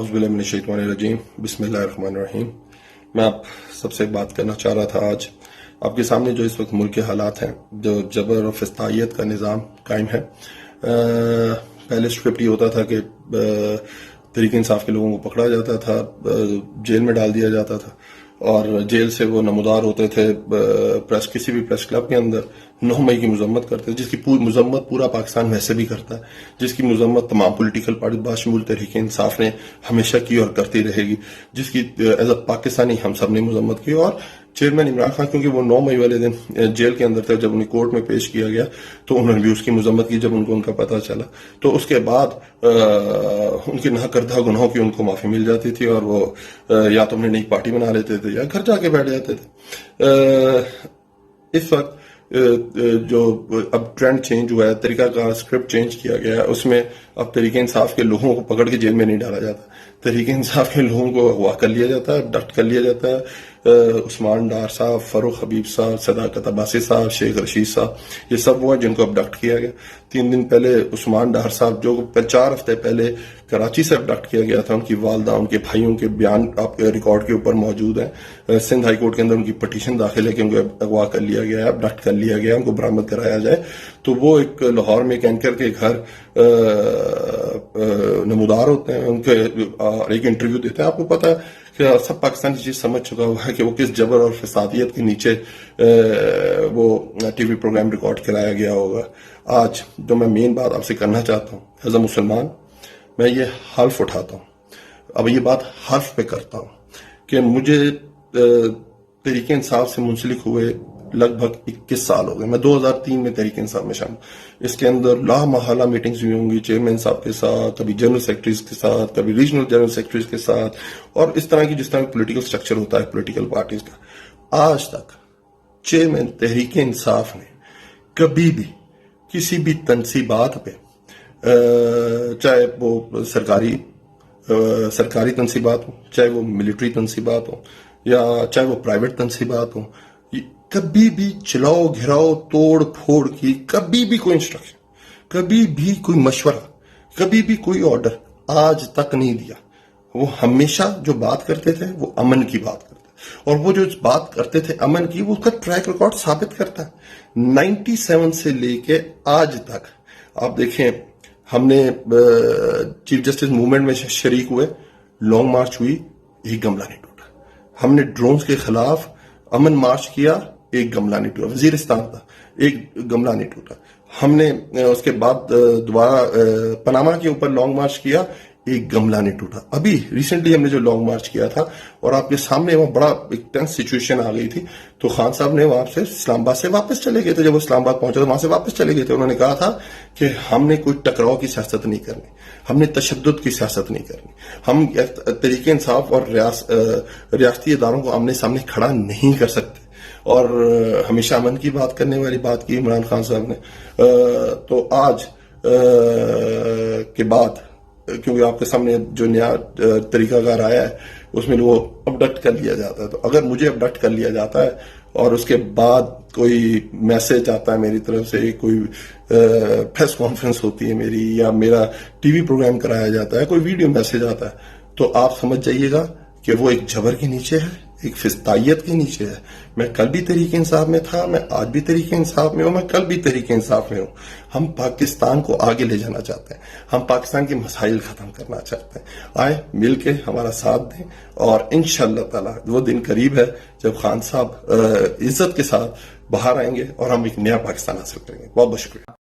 اعوذ باللہ من الشیطان الرجیم بسم اللہ الرحمن الرحیم۔ میں آپ سب سے بات کرنا چاہ رہا تھا آج آپ کے سامنے جو اس وقت ملک کے حالات ہیں، جو جبر اور فسطائیت کا نظام قائم ہے۔ پہلے اسکرپٹ یہ ہوتا تھا کہ تحریک انصاف کے لوگوں کو پکڑا جاتا تھا، جیل میں ڈال دیا جاتا تھا اور جیل سے وہ نمودار ہوتے تھے پریس کسی بھی پریس کلب کے اندر 9 مئی کی مذمت کرتے تھے، جس کی مذمت پورا پاکستان ویسے بھی کرتا ہے، جس کی مذمت تمام پولیٹیکل پارٹی باشمول تحریک انصاف نے ہمیشہ کی اور کرتی رہے گی، جس کی ایز اے پاکستانی ہم سب نے مذمت کی۔ اور چیئرمین عمران خان کیونکہ وہ 9 مئی والے دن جیل کے اندر تھے، جب انہیں کورٹ میں پیش کیا گیا تو انہوں نے بھی اس کی مذمت کی جب ان کا پتہ چلا، تو اس کے بعد ان کے نہ کردہ گناہوں کی ان کو معافی مل جاتی تھی اور وہ یا تو انہیں نئی پارٹی بنا لیتے تھے یا گھر جا کے بیٹھ جاتے تھے۔ اس وقت جو اب ٹرینڈ چینج ہوا ہے، طریقہ کا اسکرپٹ چینج کیا گیا ہے، اس میں اب تحریک انصاف کے لوگوں کو پکڑ کے جیل میں نہیں ڈالا جاتا، تحریک انصاف کے لوگوں کو اغوا کر لیا جاتا ہے، ابڈکٹ کر لیا جاتا ہے۔ عثمان ڈار صاحب، فاروق حبیب صاحب، صداقت عباسی صاحب، شیخ رشید صاحب، یہ سب وہ ہیں جن کو ابڈکٹ کیا گیا۔ 3 دن پہلے عثمان ڈار صاحب جو 4 ہفتے پہلے کراچی سے ابڈکٹ کیا گیا تھا، ان کی والدہ، ان کے بھائیوں کے بیان آپ ریکارڈ کے اوپر موجود ہیں۔ سندھ ہائی کورٹ کے اندر ان کی پٹیشن داخل ہے کہ ان کو اغوا کر لیا گیا ہے، ابڈکٹ کر لیا گیا، ان کو برآمد کرایا جائے۔ تو وہ ایک لاہور میں ایک اینکر کے گھر نمودار ہوتے ہیں، ان کے ایک انٹرویو دیتے ہیں۔ آپ کو پتا ہے کہ سب پاکستانی چیز سمجھ چکا ہوا ہے کہ وہ کس جبر اور فسادیت کے نیچے وہ ٹی وی پروگرام ریکارڈ کرایا گیا ہوگا۔ آج جو میں مین بات آپ سے کرنا چاہتا ہوں، ایز اے مسلمان میں یہ حلف اٹھاتا ہوں، اب یہ بات حلف پہ کرتا ہوں کہ مجھے تحریک انصاف سے منسلک ہوئے لگ بھگ 21 سال ہو گئے۔ میں 2003 میں تحریک انصاف میں شامل، اس کے اندر لا محالہ میٹنگز ہوئی ہوں گی چیئرمین صاحب کے ساتھ، کبھی جنرل سیکرٹریز کے ساتھ، کبھی ریجنل جنرل سیکرٹریز کے ساتھ، اور اس طرح کی جس طرح پولیٹیکل سٹرکچر ہوتا ہے پولیٹیکل پارٹیز کا۔ آج تک چیئرمین تحریک انصاف نے کبھی بھی کسی بھی تنصیبات پہ، چاہے وہ سرکاری تنصیبات ہوں، چاہے وہ ملٹری تنصیبات ہوں، یا چاہے وہ پرائیویٹ تنصیبات ہوں، کبھی بھی چلاؤ گھراؤ توڑ پھوڑ کی کبھی بھی کوئی انسٹرکشن، کبھی بھی کوئی مشورہ، کبھی بھی کوئی آرڈر آج تک نہیں دیا۔ وہ ہمیشہ جو بات کرتے تھے وہ امن کی بات کرتے تھے، اور وہ جو بات کرتے تھے امن کی، وہ اس کا ٹریک ریکارڈ ثابت کرتا ہے۔ 97 سے لے کے آج تک آپ دیکھیں، ہم نے چیف جسٹس موومنٹ میں شریک ہوئے، لانگ مارچ ہوئی، ایک گملہ نہیں ٹوٹا۔ ہم نے ڈرونز کے خلاف امن مارچ کیا، ایک گملہ نہیں ٹوٹا۔ وزیرستان تھا، ایک گملہ نہیں ٹوٹا۔ ہم نے اس کے بعد دوبارہ پاناما کے اوپر لانگ مارچ کیا، ایک گملہ نہیں ٹوٹا۔ ابھی ریسنٹلی ہم نے جو لانگ مارچ کیا تھا، اور آپ کے سامنے وہ بڑا ایک ٹینس سچویشن آ گئی تھی، تو خان صاحب نے وہاں سے اسلام آباد سے واپس چلے گئے تھے۔ جب وہ اسلام آباد پہنچے تو وہاں سے واپس چلے گئے تھے۔ انہوں نے کہا تھا کہ ہم نے کوئی ٹکراؤ کی سیاست نہیں کرنی، ہم نے تشدد کی سیاست نہیں کرنی، ہم تحریک انصاف اور ریاستی اداروں کو آمنے سامنے کھڑا نہیں کر سکتے، اور ہمیشہ امن کی بات کرنے والی بات کی عمران خان صاحب نے۔ تو آج کے بعد کیونکہ آپ کے سامنے جو نیا طریقہ کار آیا ہے، اس میں وہ ابڈکٹ کر لیا جاتا ہے، تو اگر مجھے ابڈکٹ کر لیا جاتا ہے اور اس کے بعد کوئی میسج آتا ہے میری طرف سے، کوئی پریس کانفرنس ہوتی ہے میری، یا میرا ٹی وی پروگرام کرایا جاتا ہے، کوئی ویڈیو میسج آتا ہے، تو آپ سمجھ جائیے گا کہ وہ ایک جبر کے نیچے ہے، ایک فسطائیت کے نیچے ہے۔ میں کل بھی تحریک انصاف میں تھا، میں آج بھی تحریک انصاف میں ہوں، میں کل بھی تحریک انصاف میں ہوں۔ ہم پاکستان کو آگے لے جانا چاہتے ہیں، ہم پاکستان کے مسائل ختم کرنا چاہتے ہیں۔ آئے مل کے ہمارا ساتھ دیں، اور انشاءاللہ تعالی وہ دن قریب ہے جب خان صاحب عزت کے ساتھ باہر آئیں گے اور ہم ایک نیا پاکستان حاصل کریں گے۔ بہت بہت شکریہ۔